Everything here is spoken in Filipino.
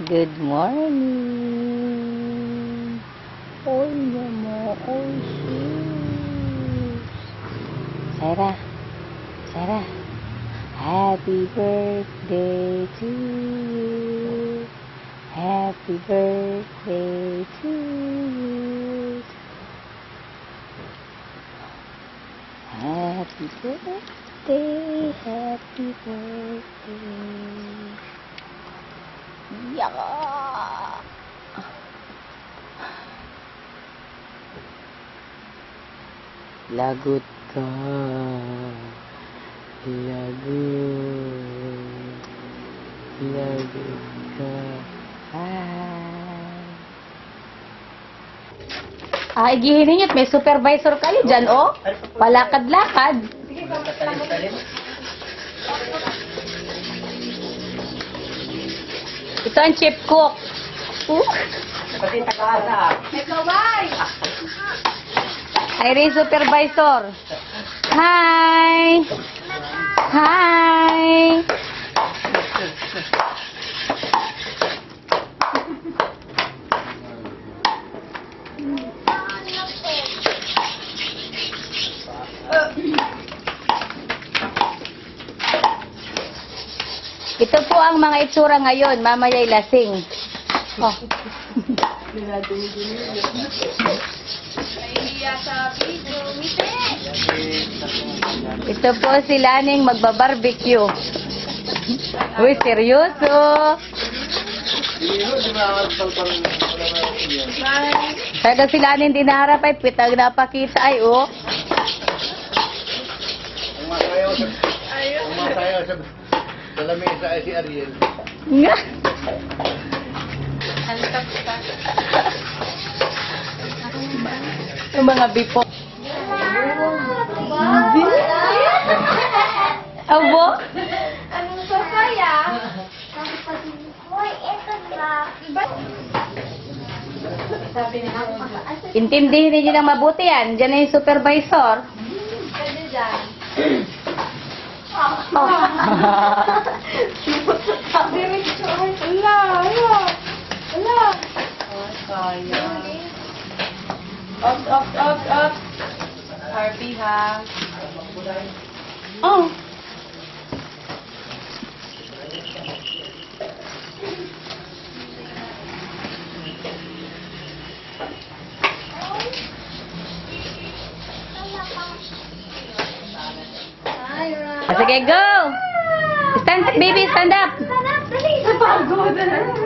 Good morning. Oy naman, oy sus. Sarah. Happy birthday to you. Happy birthday to you. Happy birthday, happy birthday. Yeah. Lagot ka. Lagot ka. Ay, gihinin nyo't may supervisor kayo dyan, oh. Palakad-lakad. Ito ang chip cook. Pati tagasa. Irene supervisor. Hi. Hi. Ito po ang mga itsura ngayon. Mamaya'y lasing. Oh. Ito po si Laning magbabarbecue. Uy, seryoso. Kaya si Laning din naharap ay pitag napakita ay oh. Umasayaw sa lamesa ay si Ariel. Nga. Yung mga bipo. Abo? Anong sasaya? Hoy, eto na. Intindihin niyo ng mabuti yan. Diyan na yung supervisor. Pwede dyan. Ala. Up. Harvey, ha? Oh. Sige, go! Stand up, baby, stand up! Dali. Napagod.